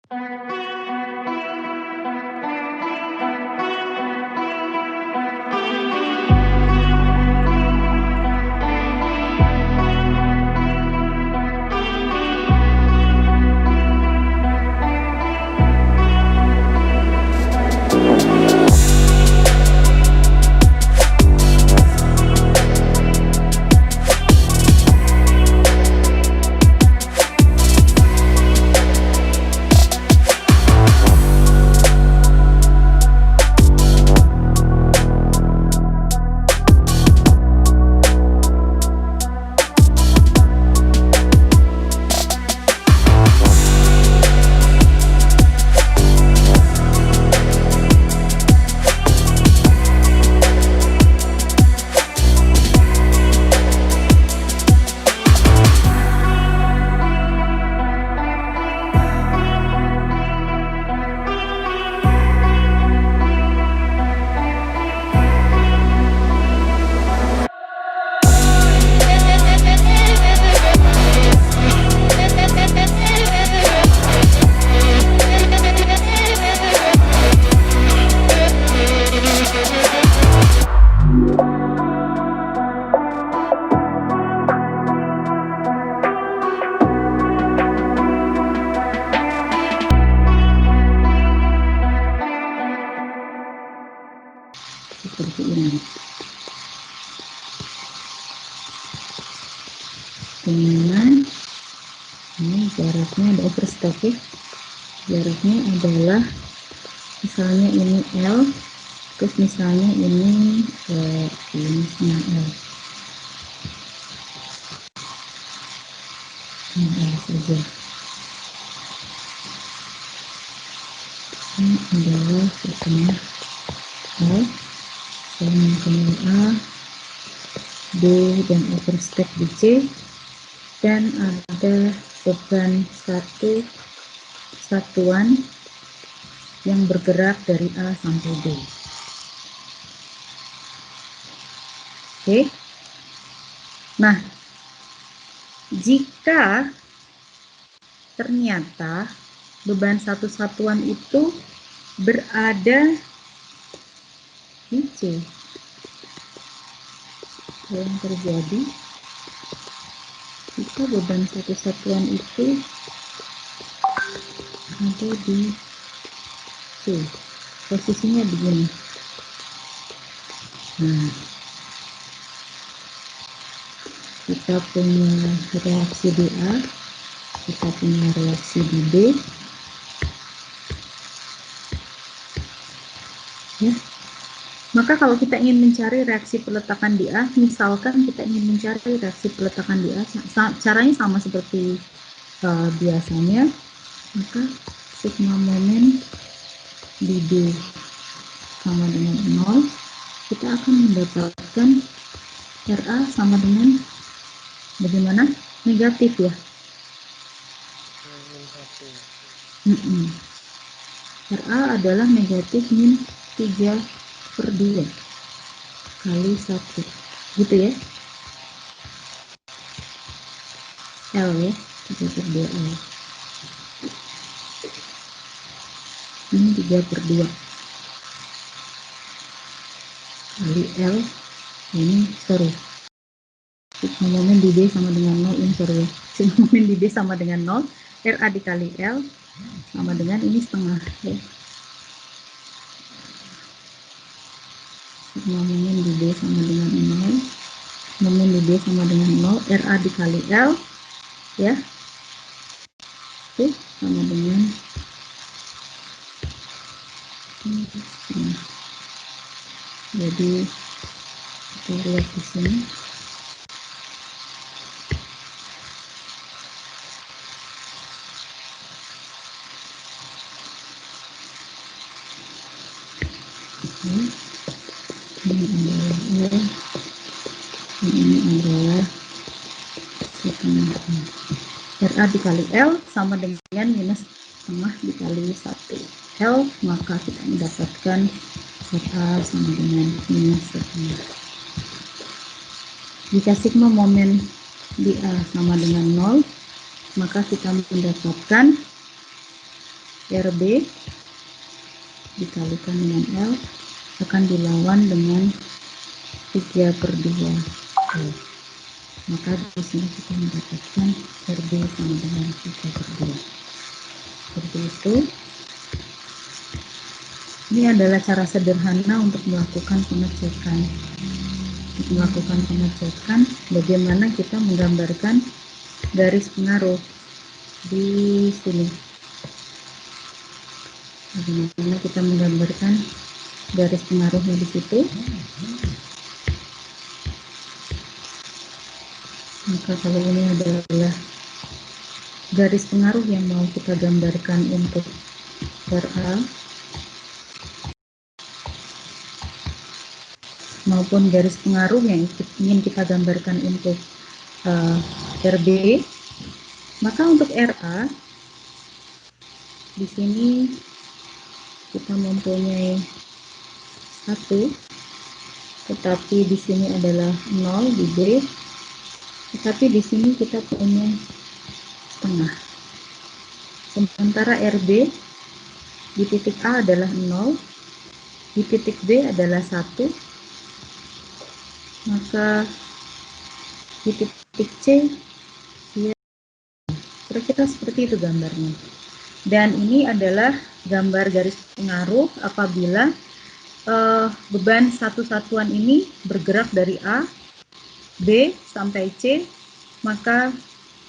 Seperti ini. Dengan ini jaraknya ada overstep ya. Jaraknya adalah misalnya ini L, terus misalnya ini setengah L. Ini L saja. Ini adalah setengah L. Saya mempunyai A, B, dan overstep di C, dan ada beban satuan yang bergerak dari A sampai B. Oke. Nah, jika ternyata beban satu satuan itu berada di C, yang terjadi jika beban satu satuan itu ada di C, posisinya begini. Nah, kita punya reaksi di A, kita punya reaksi di B, ya. Maka kalau kita ingin mencari reaksi peletakan di A, misalkan kita ingin mencari reaksi peletakan di A, caranya sama seperti biasanya, maka sigma momen di B sama dengan 0, kita akan mendapatkan RA sama dengan bagaimana? Negatif ya. RA adalah negatif min 3/2 kali 1, gitu ya. L ya, 3/2 L. Ini 3/2 kali L. Ini sorry, sigma momen di B sama dengan 0, ini sorry ya. Sigma momen di B sama dengan 0, RA dikali L sama dengan ini setengah ya. Sigma momen di B sama dengan 0, momen di B sama dengan 0, RA dikali L ya. Oke, sama dengan setengah. Jadi kita lihat di sini. Ini adalah setengah. RA dikali L sama dengan minus setengah dikali 1 L, maka kita mendapatkan RA sama dengan minus setengah. Jika sigma momen di A sama dengan 0, maka kita mendapatkan RB dikalikan dengan L akan dilawan dengan 3/2. Maka di sini kita mendapatkan RB sama dengan 3/2. Seperti itu. Ini adalah cara sederhana untuk melakukan pengecekan. Bagaimana kita menggambarkan garis pengaruh di sini. Bagaimana kita menggambarkan garis pengaruhnya di situ. Maka kalau ini adalah garis pengaruh yang mau kita gambarkan untuk RA maupun garis pengaruh yang ingin kita gambarkan untuk RB, maka untuk RA di sini kita mempunyai 1, tetapi di sini adalah 0 di B, tetapi di sini kita punya setengah. Sementara RB di titik A adalah 0, di titik B adalah 1, maka di titik C dia kira-kira seperti itu gambarnya. Dan ini adalah gambar garis pengaruh apabila beban satu satuan ini bergerak dari A, B, sampai C, maka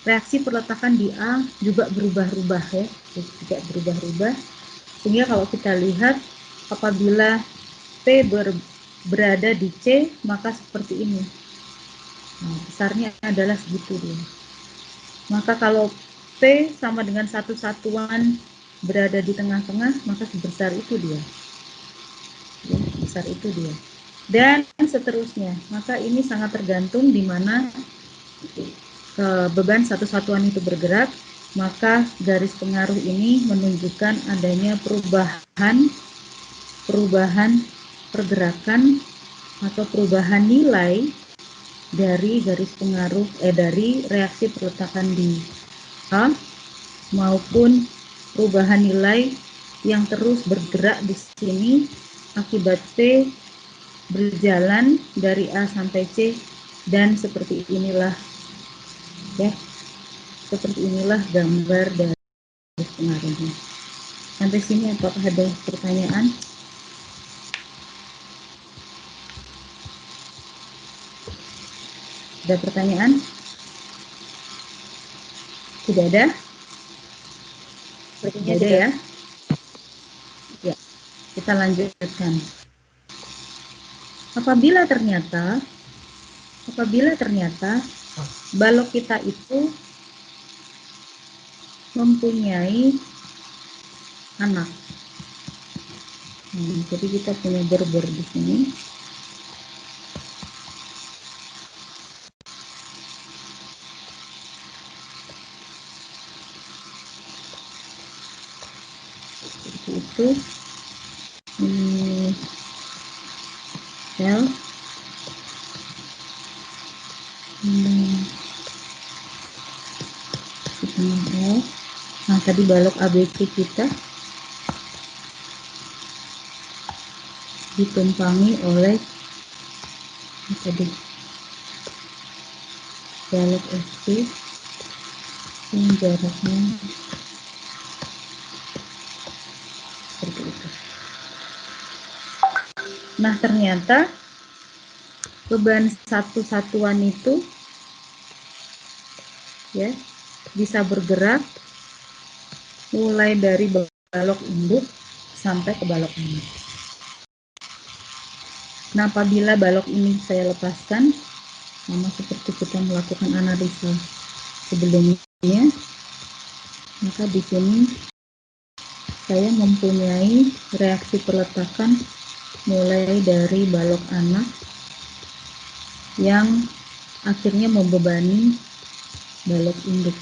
reaksi perletakan di A juga berubah-ubah ya, juga berubah-ubah. Sehingga kalau kita lihat apabila P berada di C, maka seperti ini. Nah, besarnya adalah segitu dia. Maka kalau P sama dengan satu satuan berada di tengah-tengah, maka sebesar itu dia. Ya, sebesar itu dia. Dan seterusnya. Maka ini sangat tergantung di mana beban satu satuan itu bergerak, maka garis pengaruh ini menunjukkan adanya perubahan pergerakan atau perubahan nilai dari garis pengaruh dari reaksi perletakan di A maupun perubahan nilai yang terus bergerak di sini akibat P berjalan dari A sampai C, dan seperti inilah ya, seperti inilah gambar dari garis pengaruhnya. Sampai sini apakah ada pertanyaan? Ada pertanyaan? Tidak ada? Tidak ada ya? Ya, kita lanjutkan. Apabila ternyata balok kita itu mempunyai anak. Jadi kita punya berber di sini. Seperti itu. Sel. L. Nah, tadi balok ABC kita ditumpangi oleh tadi balok SC yang jaraknya seperti itu. Nah, ternyata beban satu satuan itu ya bisa bergerak mulai dari balok induk sampai ke balok anak. Nah, apabila balok ini saya lepaskan, sama seperti kita melakukan analisa sebelumnya, maka di sini saya mempunyai reaksi peletakan mulai dari balok anak yang akhirnya membebani balok induk.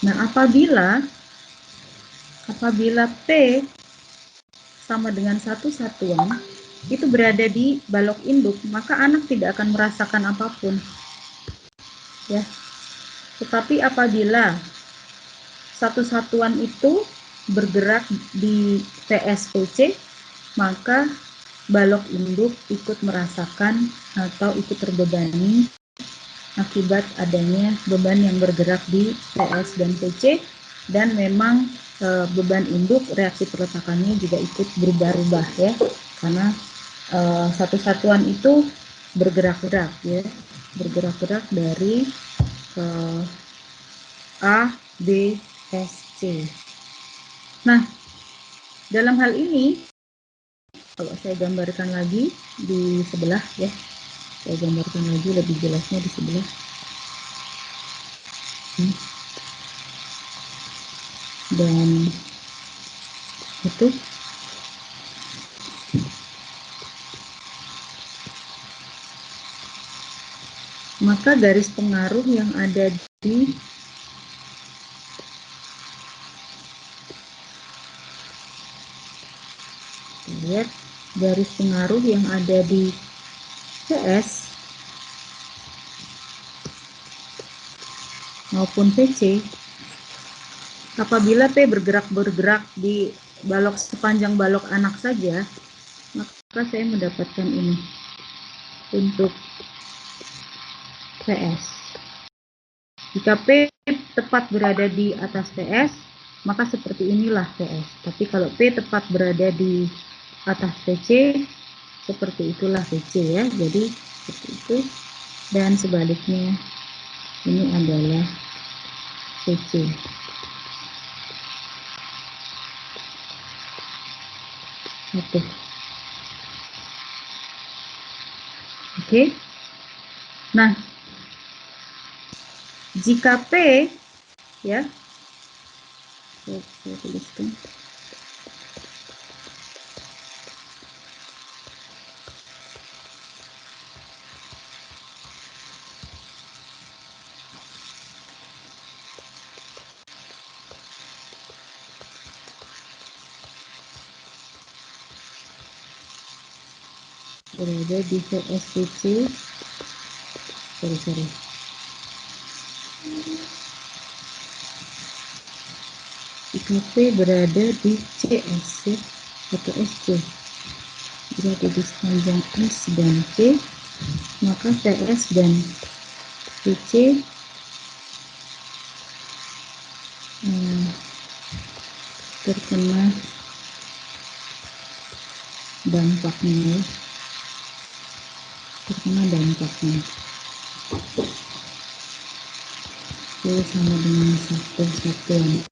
Nah, apabila P sama dengan satu satuan, itu berada di balok induk, maka anak tidak akan merasakan apapun. Ya. Tetapi apabila satu satuan itu bergerak di TSPC, maka balok induk ikut merasakan atau ikut terbebani akibat adanya beban yang bergerak di TS dan PC, dan memang beban induk reaksi peletakannya juga ikut berubah-ubah ya, karena satu satuan itu bergerak-gerak ya, bergerak-gerak dari A, B, S, C. Nah, dalam hal ini kalau saya gambarkan lagi di sebelah ya, saya gambarkan lagi lebih jelasnya di sebelah. Dan itu maka garis pengaruh yang ada di lihat garis pengaruh yang ada di CS maupun PC, apabila P bergerak di balok sepanjang balok anak saja, maka saya mendapatkan ini untuk PS. Jika P tepat berada di atas PS, maka seperti inilah PS. Tapi kalau P tepat berada di atas PC, seperti itulah PC ya. Jadi seperti itu. Dan sebaliknya, ini adalah PC. Oke. Nah, jika P ya, saya tuliskan. Berada di VSPC, sorry. IKP berada di CS ya, atau SC, berada di sepanjang S dan C, maka CS dan PC terkena dampaknya. Itu sama dengan satu satuan.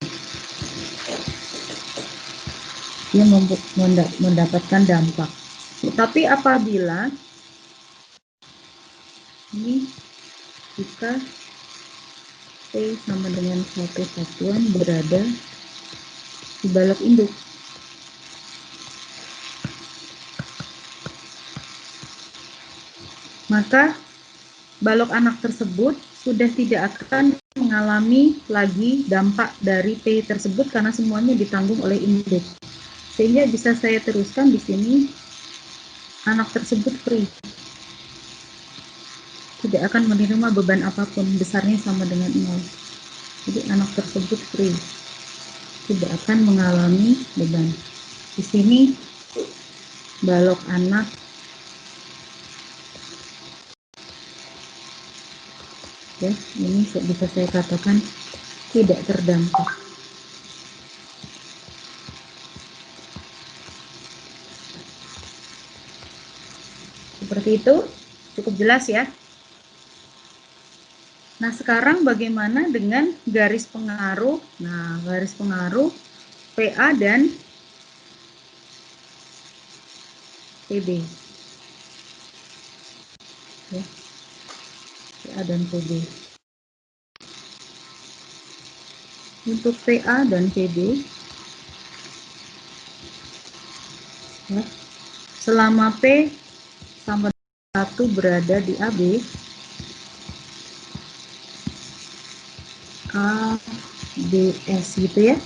Dia mendapatkan dampak. Tapi apabila ini jika P sama dengan satu satuan berada di balok induk, maka balok anak tersebut sudah tidak akan mengalami lagi dampak dari P tersebut karena semuanya ditanggung oleh induk. Sehingga bisa saya teruskan di sini, anak tersebut free, tidak akan menerima beban apapun, besarnya sama dengan 0. Jadi anak tersebut free, tidak akan mengalami beban. Di sini balok anak ya, ini bisa saya katakan tidak terdampak. Seperti itu, cukup jelas ya. Nah, sekarang bagaimana dengan garis pengaruh? Nah, garis pengaruh PA dan PB. Ya. PA dan PB. Untuk PA dan PB, ya, selama P sama 1 berada di AB, ABS gitu ya,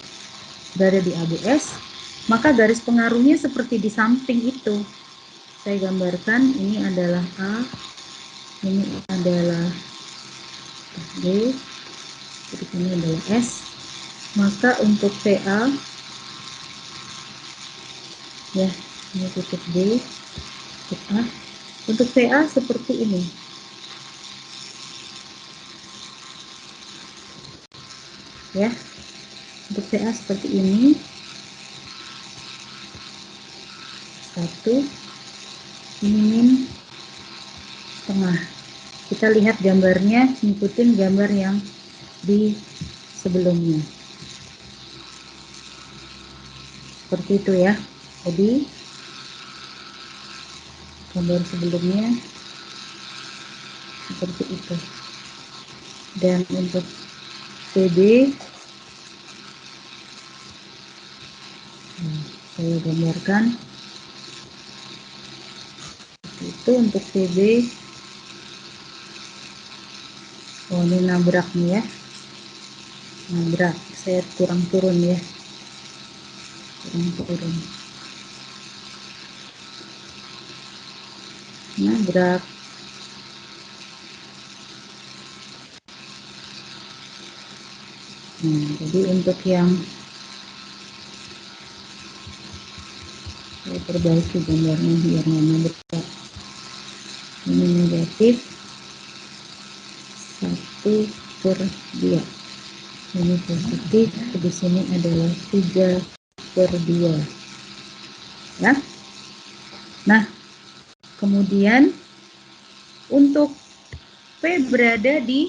berada di ABS, maka garis pengaruhnya seperti di samping itu. saya gambarkan ini adalah A, ini adalah B, ini adalah S. Maka untuk PA, ya, ini titik B, titik A. Untuk PA seperti ini. Ya, untuk PA seperti ini. Satu, ini tengah. Kita lihat gambarnya, ngikutin gambar yang di sebelumnya. Seperti itu ya. Jadi gambar sebelumnya seperti itu. Dan untuk PB, saya gambarkan. Itu untuk PB. Oh, ini nabrak nih ya. Nabrak. Saya kurang turun ya. Kurang turun. Nabrak. Jadi untuk yang saya perbaiki gambarnya biar nggak nabrak. Ini negatif 1/2. Ini positif, di sini adalah 3/2 ya. Nah, kemudian untuk P berada di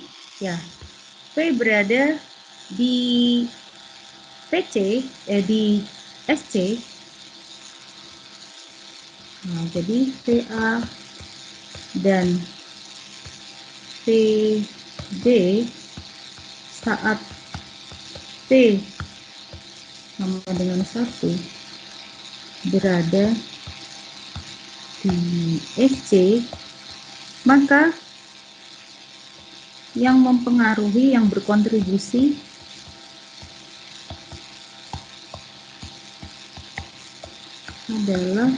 P berada di PC, di SC. Nah, jadi PA dan PB saat P sama dengan 1 berada di SC, maka yang mempengaruhi, yang berkontribusi adalah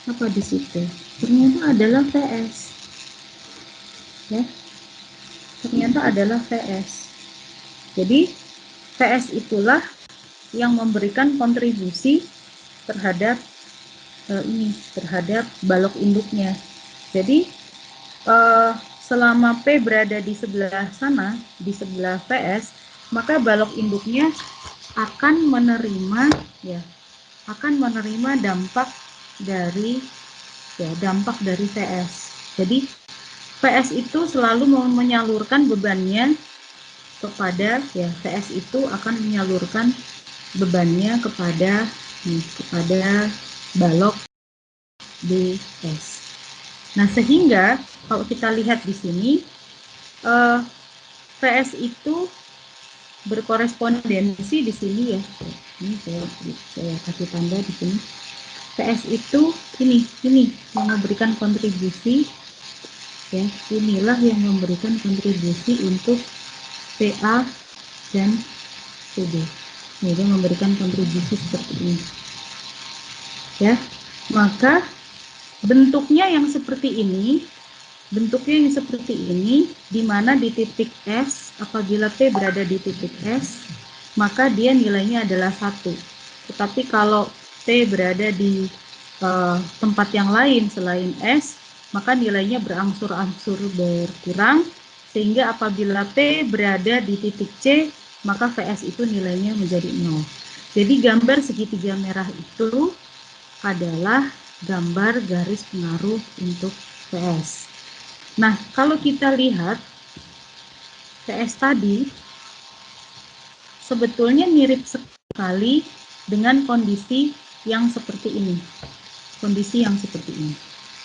apa di situ? Ternyata adalah VS. Ya. Ternyata adalah VS. Jadi VS itulah yang memberikan kontribusi terhadap terhadap balok induknya. Jadi selama P berada di sebelah sana, di sebelah VS, maka balok induknya akan menerima dampak dari VS. Jadi VS itu selalu menyalurkan bebannya kepada VS itu akan menyalurkan bebannya kepada balok DS. Nah, sehingga kalau kita lihat di sini VS itu berkorespondensi di sini ya. Ini saya kasih tanda di sini. VS itu ini yang memberikan kontribusi ya. Inilah yang memberikan kontribusi untuk PA dan PB. Ini memberikan kontribusi seperti ini. Ya. Maka bentuknya yang seperti ini, di mana di titik S, apabila P berada di titik S, maka dia nilainya adalah 1. Tetapi kalau P berada di tempat yang lain selain S, maka nilainya berangsur-angsur berkurang, sehingga apabila P berada di titik C, maka VS itu nilainya menjadi 0. Jadi gambar segitiga merah itu adalah gambar garis pengaruh untuk VS. Nah, kalau kita lihat VS tadi sebetulnya mirip sekali dengan kondisi yang seperti ini.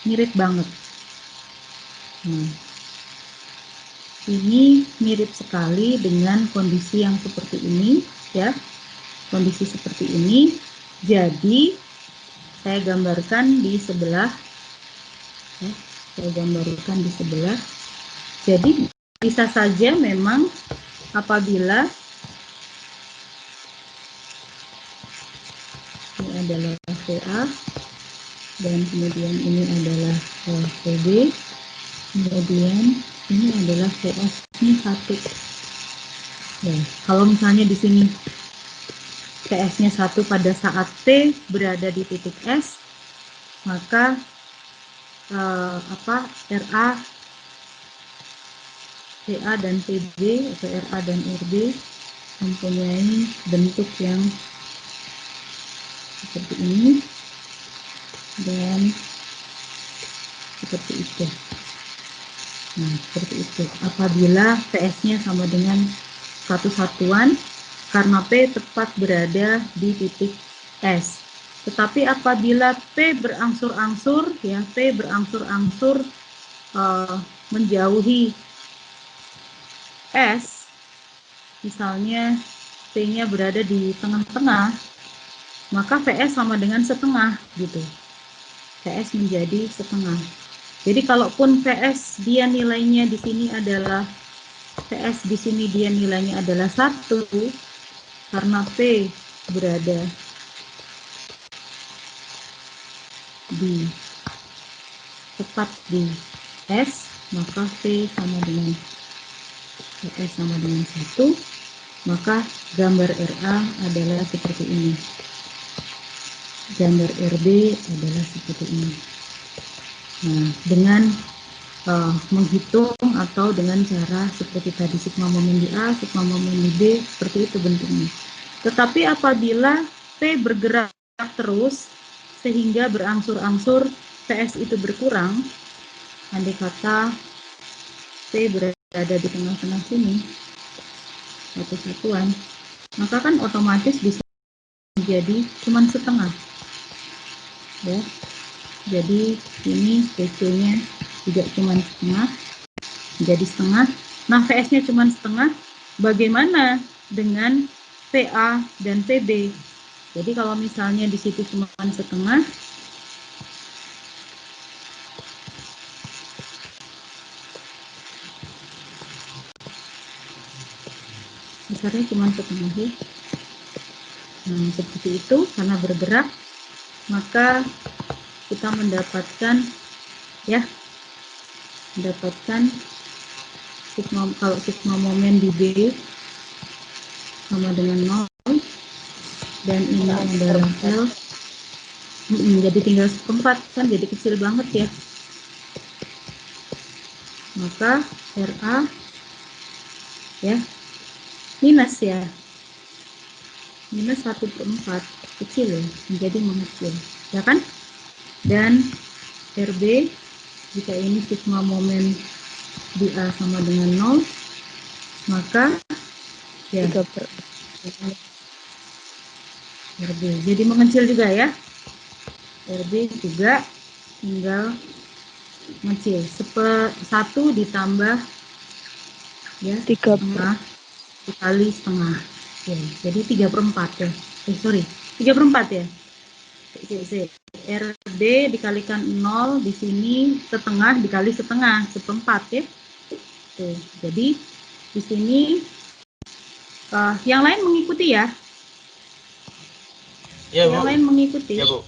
Mirip banget. Ini mirip sekali dengan kondisi yang seperti ini ya. Kondisi seperti ini. Jadi saya gambarkan di sebelah ya. Jadi bisa saja memang apabila ini adalah VA, dan kemudian ini adalah PB, kemudian ini adalah PS ini 1. Ya, kalau misalnya di sini PS-nya 1 pada saat P berada di titik S, maka RA, PA dan PB atau RA dan RB mempunyai bentuk yang seperti ini dan seperti itu. Nah, seperti itu. Apabila PS-nya sama dengan satu satuan, karena P tepat berada di titik S. Tetapi apabila P berangsur-angsur, ya P berangsur-angsur menjauhi S, misalnya P-nya berada di tengah-tengah, maka PS sama dengan setengah gitu. PS menjadi setengah. Jadi kalaupun PS dia nilainya di sini adalah PS di sini dia nilainya adalah 1, karena P berada di tepat di S, maka P sama dengan PS sama dengan 1, maka gambar RA adalah seperti ini. Gambar RB adalah seperti ini. Nah, dengan menghitung atau dengan cara seperti tadi sigma momen di A, sigma momen di B, seperti itu bentuknya. Tetapi apabila P bergerak terus sehingga berangsur-angsur PS itu berkurang, andai kata P berada di tengah-tengah sini, satu satuan, maka kan otomatis bisa menjadi cuma setengah. Ya. Jadi ini PC-nya juga cuma setengah, jadi setengah. Nah, PS-nya cuma setengah. Bagaimana dengan PA dan PB? Jadi kalau misalnya di situ cuma setengah, besarnya cuma setengah ya. Nah, seperti itu karena bergerak, maka kita mendapatkan sigma, kalau sigma momen di B sama dengan 0 dan ini adalah L. Jadi tinggal seperempat kan, jadi kecil banget ya. Maka RA ya minus ya, minus 1/4, kecil ya, menjadi mengecil ya kan. Dan RB, jika ini sigma momen di A sama dengan 0, maka ya RB jadi mengecil juga ya. RB juga tinggal mengecil, 1 ditambah ya setengah dikali setengah ya, jadi 3/4 ya. Sorry, 3/4 ya. RB dikalikan 0 di sini setengah dikali setengah, seperempat ya. Tuh, jadi di sini yang lain mengikuti ya. Ya, yang lain mengikuti. Ya, Bu.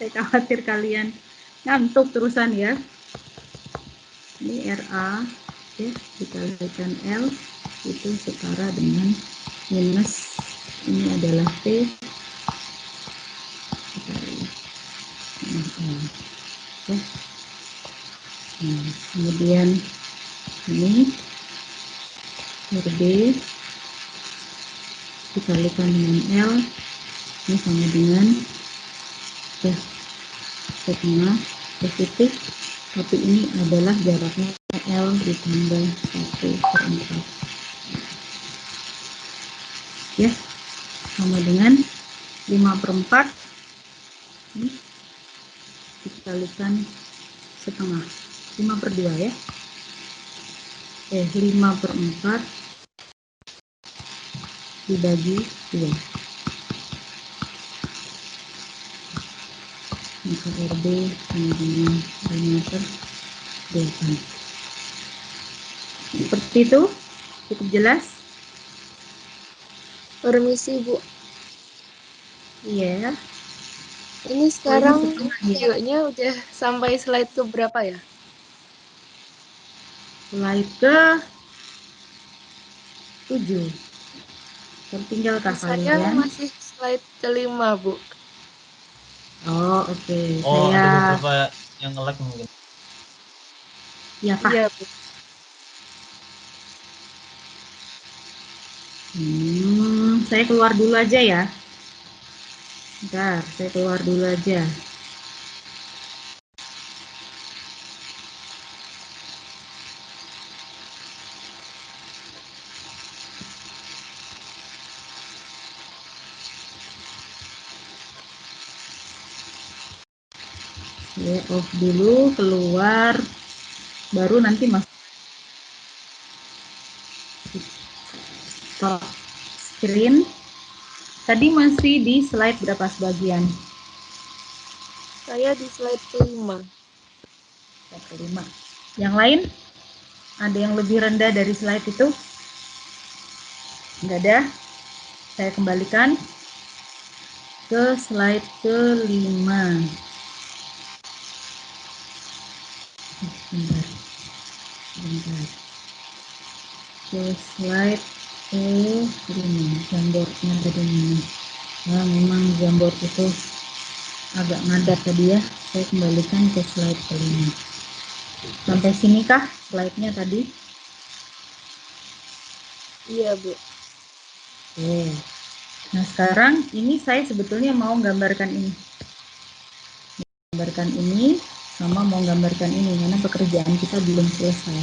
Saya khawatir kalian ngantuk terusan ya. Ini RA ya dikalikan L itu setara dengan minus, ini adalah P dikali L ya. Nah, kemudian ini RB dikalikan dengan L ini sama dengan ya setengah positif, tapi ini adalah jaraknya L ditambah 1/4 ya, sama dengan 5/4 dikalikan setengah, 5/2 ya. 5/4 dibagi 2, maka RB sama dengan 5/8. Seperti itu, cukup jelas? Permisi, Bu. Iya. Ini Oh, ini sekarang setengah ya. videonya udah sampai slide ke berapa ya? Slide ke 7. Tertinggalkah Saya kalian? masih slide kelima, Bu. Oh, oke. Oh, Saya, ada beberapa yang nge-lag mungkin. ya kah? Iya, Bu. Saya keluar dulu aja ya. Bentar, saya keluar dulu aja. Saya off dulu, keluar, baru nanti masuk top screen. Tadi masih di slide berapa sebagian? Saya di slide kelima. Slide kelima. Yang lain? Ada yang lebih rendah dari slide itu? Enggak ada. Saya kembalikan ke slide kelima. Bentar. Bentar. Ke slide kelima. Jamboardnya tadi ini. Nah, memang jamboard itu agak ngadat tadi ya. Saya kembalikan ke slide kelima. Sampai sini kah slide-nya tadi? Iya, Bu. Oke. Nah, sekarang ini saya sebetulnya mau gambarkan ini. Gambarkan ini sama mau gambarkan ini karena pekerjaan kita belum selesai.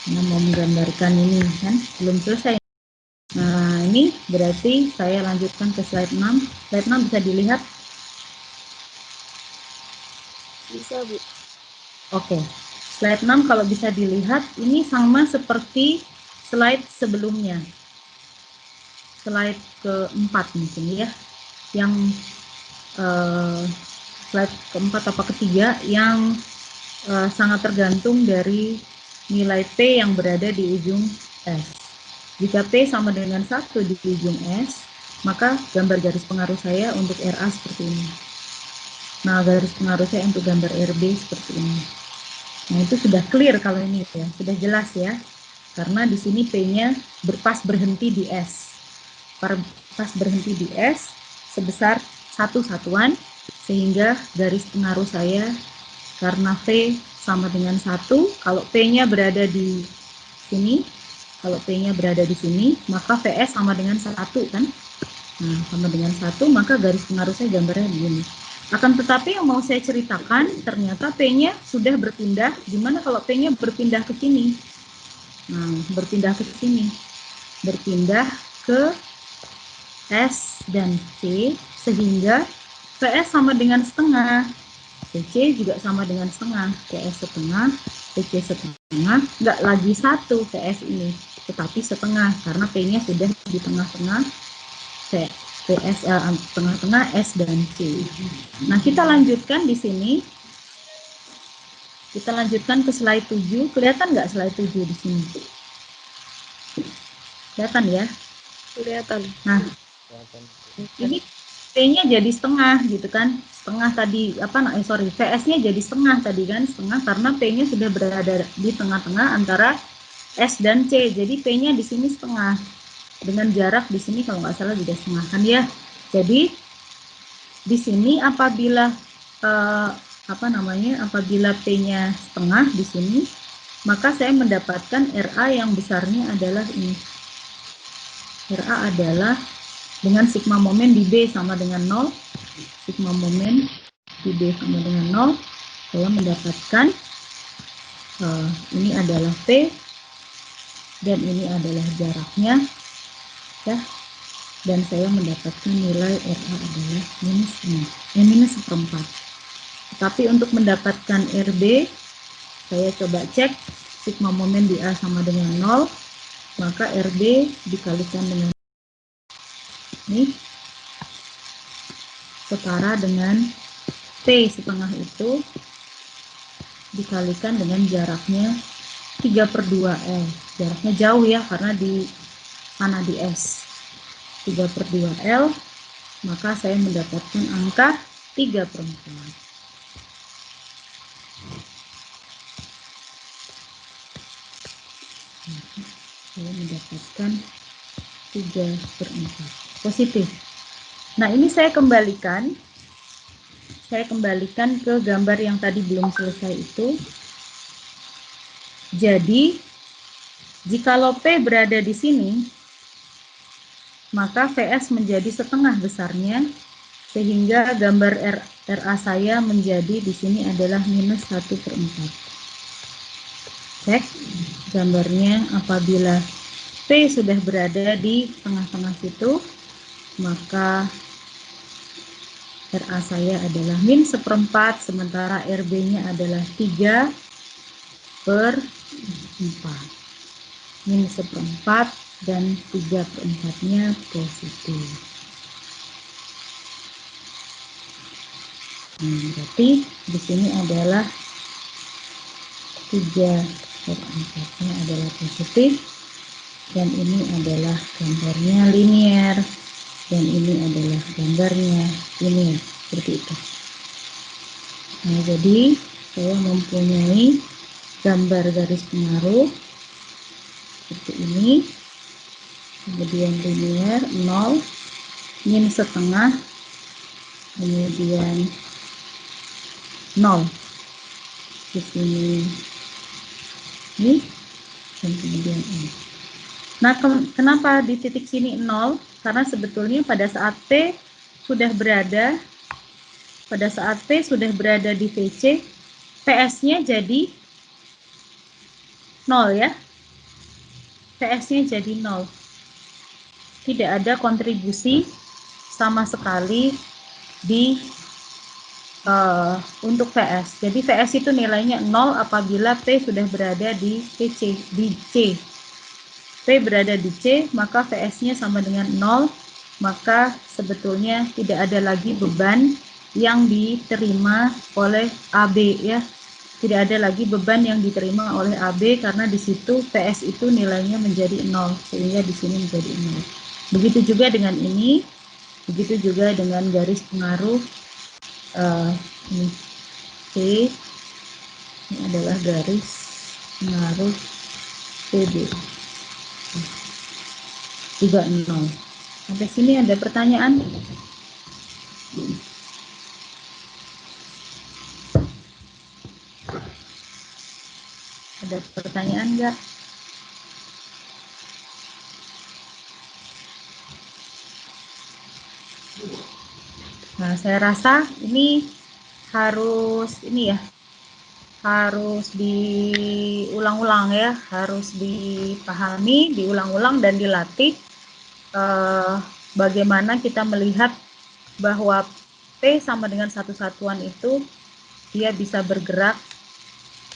Karena mau menggambarkan ini kan belum selesai. Nah, ini berarti saya lanjutkan ke slide 6. Slide 6 bisa dilihat? Bisa, Bu. Oke. Slide 6 kalau bisa dilihat ini sama seperti slide sebelumnya. Slide keempat mungkin ya. Yang slide keempat apa ketiga yang sangat tergantung dari nilai P yang berada di ujung S. Jika P sama dengan 1 di ujung S, maka gambar garis pengaruh saya untuk RA seperti ini. Nah, garis pengaruh saya untuk gambar RB seperti ini. Nah, itu sudah clear kalau ini ya, sudah jelas ya. Karena di sini P-nya pas berhenti di S. Pas berhenti di S sebesar 1 satuan, sehingga garis pengaruh saya karena P sama dengan 1, kalau P-nya berada di sini, kalau P-nya berada di sini, maka VS sama dengan 1 kan? Nah, sama dengan 1, maka garis pengaruh saya gambarnya begini. Akan tetapi yang mau saya ceritakan, ternyata P-nya sudah berpindah, gimana kalau P-nya berpindah ke sini? Nah, berpindah ke sini. Berpindah ke S dan C, sehingga VS sama dengan setengah. PC juga sama dengan setengah, PS setengah, PC setengah, nggak lagi 1 PS ini, tetapi setengah, karena P-nya sudah di tengah-tengah, PS tengah-tengah S dan C. Nah, kita lanjutkan di sini, kita lanjutkan ke slide 7, kelihatan nggak slide 7 di sini? Kelihatan ya? Kelihatan. Nah, ini P-nya jadi setengah gitu kan, setengah tadi VS-nya jadi setengah tadi kan, setengah karena P-nya sudah berada di tengah-tengah antara S dan C, jadi P-nya di sini setengah dengan jarak di sini kalau nggak salah juga setengah kan ya. Jadi di sini apabila apabila P-nya setengah di sini, maka saya mendapatkan RA yang besarnya adalah ini. RA adalah dengan sigma momen di B sama dengan 0, sigma momen di B sama dengan 0, saya mendapatkan ini adalah P dan ini adalah jaraknya ya, dan saya mendapatkan nilai RA adalah minus seperempat. Tapi untuk mendapatkan RB, saya coba cek sigma momen di A sama dengan 0, maka RB dikalikan dengan ini setara dengan P setengah itu dikalikan dengan jaraknya 3/2L. Jaraknya jauh ya karena di sana di S. 3/2L, maka saya mendapatkan angka 3/4. Saya mendapatkan 3/4. Positif. Nah, ini saya kembalikan ke gambar yang tadi belum selesai itu. Jadi, jikalau P berada di sini, maka VS menjadi setengah besarnya, sehingga gambar RA saya menjadi di sini adalah minus 1/4. Cek gambarnya, apabila P sudah berada di tengah-tengah situ, maka RA saya adalah min 1/4, sementara RB-nya adalah 3/4. Min 1/4 dan 3/4-nya positif. Berarti di sini adalah 3/4-nya adalah positif, dan ini adalah gambarnya linier, dan ini adalah gambarnya linier, seperti itu. Nah, jadi saya mempunyai gambar garis pengaruh seperti ini, kemudian linier 0, min setengah, kemudian 0 di sini ini, dan kemudian ini. Nah, kenapa di titik sini 0? Karena sebetulnya pada saat P sudah berada di VC, PS-nya jadi 0 ya. PS-nya jadi 0. Tidak ada kontribusi sama sekali di untuk VS. Jadi VS itu nilainya 0 apabila P sudah berada di PC, di C. P berada di C, maka VS-nya sama dengan 0, maka sebetulnya tidak ada lagi beban yang diterima oleh AB ya. Tidak ada lagi beban yang diterima oleh AB karena di situ PS itu nilainya menjadi 0, sehingga di sini menjadi 0. Begitu juga dengan ini, begitu juga dengan garis pengaruh ini C, ini adalah garis pengaruh PB, juga 0. Sampai sini ada pertanyaan? Ada pertanyaan enggak? Nah, saya rasa ini harus harus diulang-ulang ya, harus dipahami, diulang-ulang dan dilatih bagaimana kita melihat bahwa P sama dengan satu satuan itu dia bisa bergerak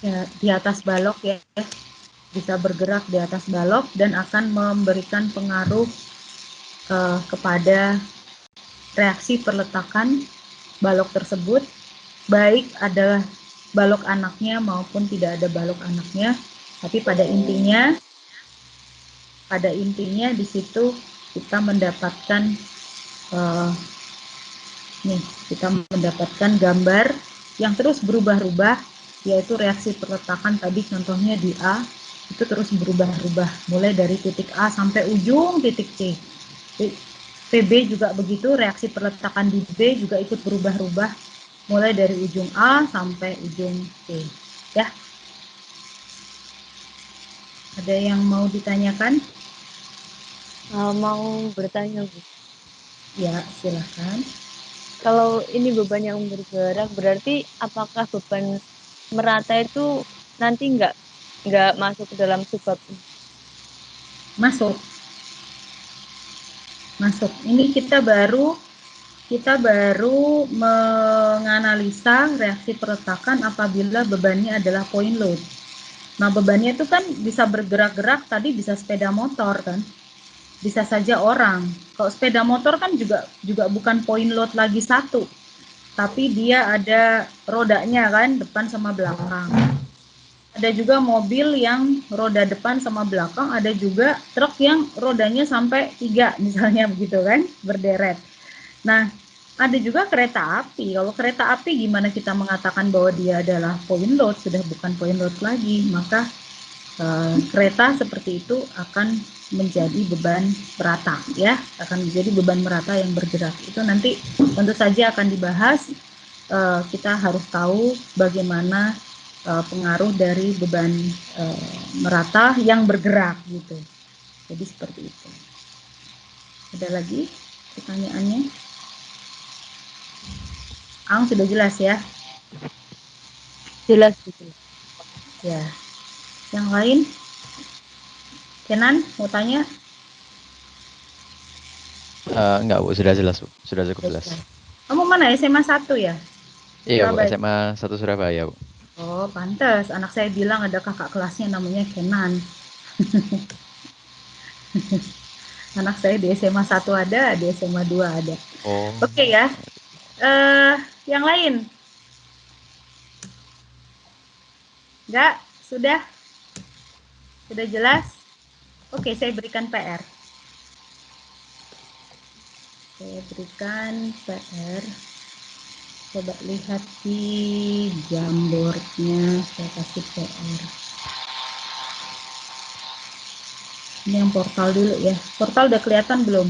ya, di atas balok ya, bisa bergerak di atas balok dan akan memberikan pengaruh kepada reaksi perletakan balok tersebut, baik ada balok anaknya maupun tidak ada balok anaknya. Tapi pada intinya di situ kita mendapatkan gambar yang terus berubah-ubah, yaitu reaksi perletakan tadi contohnya di A itu terus berubah-ubah mulai dari titik A sampai ujung titik C. PB juga begitu, reaksi perletakan di B juga ikut berubah-ubah mulai dari ujung A sampai ujung C. Ya. Ada yang mau ditanyakan? Mau bertanya, Bu. Ya, silakan. Kalau ini beban yang bergerak, berarti apakah beban merata itu nanti nggak masuk ke dalam subbab? Masuk. Ini kita baru menganalisa reaksi perletakan apabila bebannya adalah point load. Nah, bebannya itu kan bisa bergerak-gerak, tadi bisa sepeda motor kan, bisa saja orang. Kalau sepeda motor kan juga bukan point load lagi satu, tapi dia ada rodanya kan, depan sama belakang. Ada juga mobil yang roda depan sama belakang, ada juga truk yang rodanya sampai 3 misalnya begitu kan, berderet. Nah, Ada juga kereta api. Kalau kereta api gimana kita mengatakan bahwa dia adalah point load, sudah bukan point load lagi, maka kereta seperti itu akan menjadi beban merata, ya, akan menjadi beban merata yang bergerak. Itu nanti tentu saja akan dibahas. Kita harus tahu bagaimana pengaruh dari beban merata yang bergerak gitu. Jadi seperti itu. Ada lagi pertanyaannya? Ang sudah jelas ya? Jelas gitu. Ya. Yang lain? Kenan mau tanya? Enggak, Bu, sudah jelas, Bu. Sudah cukup jelas. Kamu mana, SMA 1 ya? Iya, Bu, Surabaya. SMA 1 Surabaya, Bu. Oh, pantas. Anak saya bilang ada kakak kelasnya namanya Kenan. Anak saya di SMA 1 ada, di SMA 2 ada. Oh. Oke ya. Yang lain? Enggak? Sudah? Sudah jelas? Oke, saya berikan PR. Saya berikan PR. Coba lihat di Jamboardnya, saya kasih PR. Ini yang portal dulu ya. Portal udah kelihatan belum?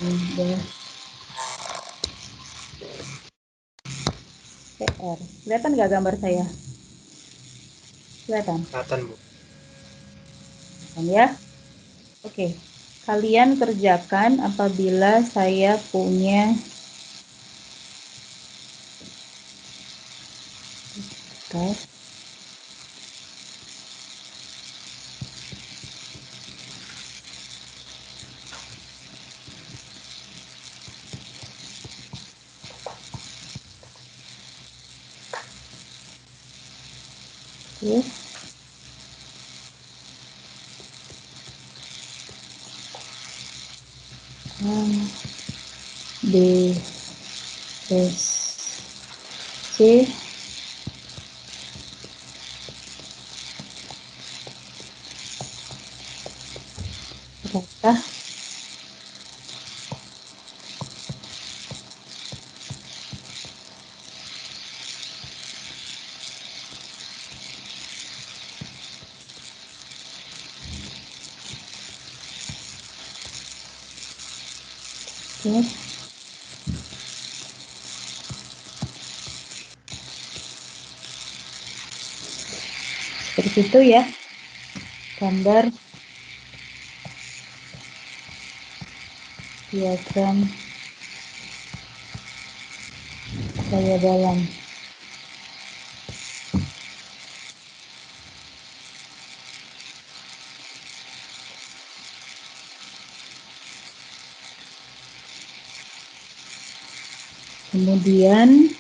Udah. PR. Kelihatan nggak gambar saya? Kelihatan? Kelihatan, Bu. Kelihatan ya? Oke. Kalian kerjakan apabila saya punya tes. Oke. B, S, C, berapa? Oke. Seperti itu ya. Gambar diagram gaya dalam. Kemudian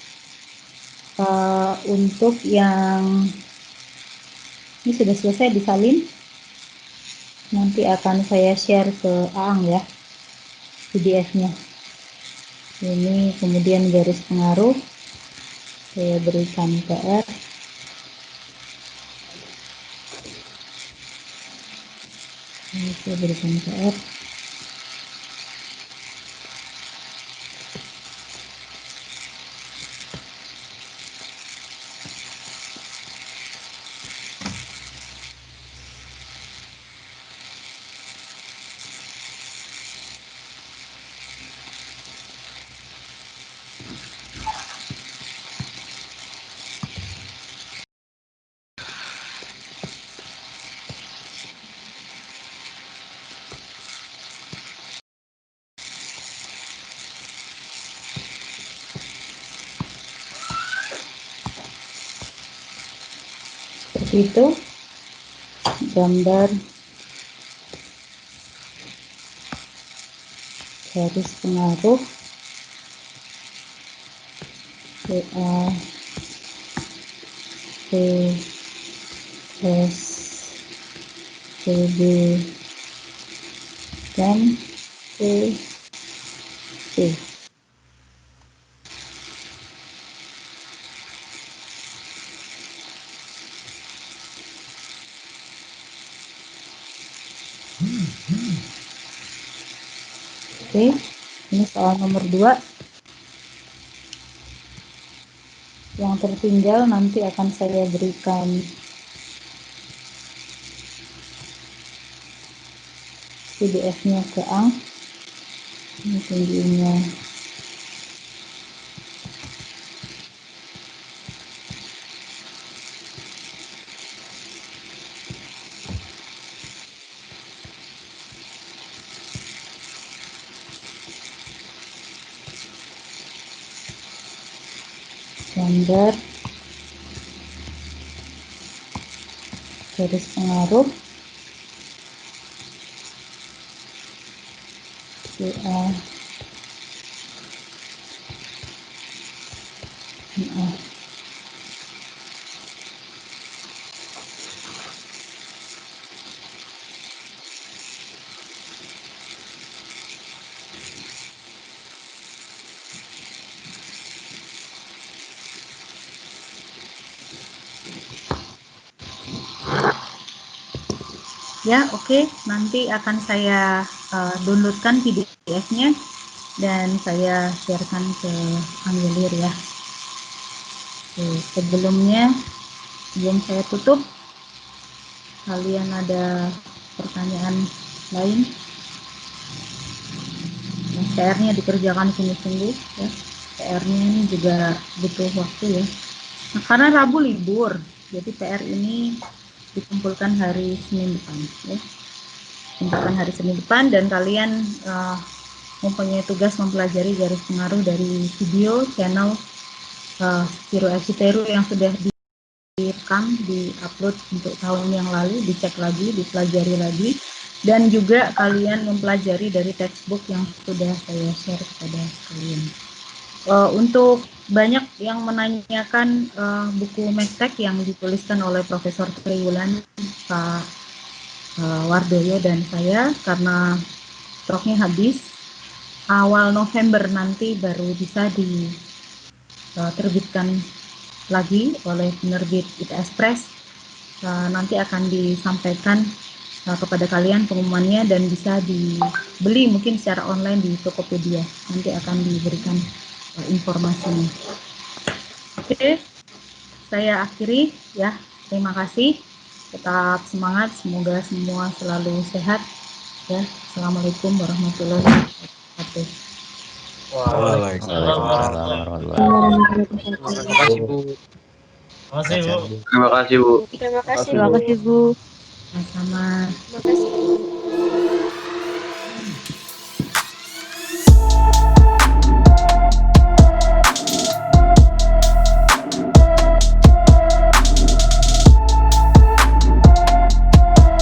untuk yang ini sudah selesai disalin, nanti akan saya share ke Aang ya PDF-nya. Ini kemudian garis pengaruh, saya berikan PR. Ini saya berikan PR. Seperti itu gambar garis pengaruh PA, P, S, PB, dan PC. Oke, ini soal nomor 2. Yang tertinggal nanti akan saya berikan PDF-nya ke Ang. Ini tingginya gambar garis pengaruh CA MA. Ya, oke. Nanti akan saya downloadkan PDF-nya dan saya sharekan ke Anggelir ya. Oke, sebelum saya tutup, kalian ada pertanyaan lain? PR-nya dikerjakan sungguh-sungguh ya. PR-nya ini juga butuh waktu ya. Nah, karena Rabu libur, jadi PR ini dikumpulkan hari Senin depan ya. Kumpulkan hari Senin depan dan kalian mempunyai tugas mempelajari garis pengaruh dari video channel Ciro Exiteru yang sudah direkam, di-upload untuk tahun yang lalu, dicek lagi, dipelajari lagi, dan juga kalian mempelajari dari textbook yang sudah saya share kepada kalian. Untuk banyak yang menanyakan buku Mestek yang dituliskan oleh Profesor Triwulan, Pak Wardoyo dan saya, karena stoknya habis, awal November nanti baru bisa diterbitkan lagi oleh penerbit ITS Press. Nanti akan disampaikan kepada kalian pengumumannya dan bisa dibeli mungkin secara online di Tokopedia. Nanti akan diberikan informasinya. Oke, saya akhiri ya. Terima kasih. Tetap semangat. Semoga semua selalu sehat. Ya. Assalamualaikum warahmatullahi wabarakatuh. Waalaikumsalam warahmatullahi Waalaikumsalam warahmatullahi wabarakatuh. Terima kasih Bu. Terima kasih, Bu. Terima kasih Bu. Terima kasih Bu. Sama-sama. Terima kasih Bu.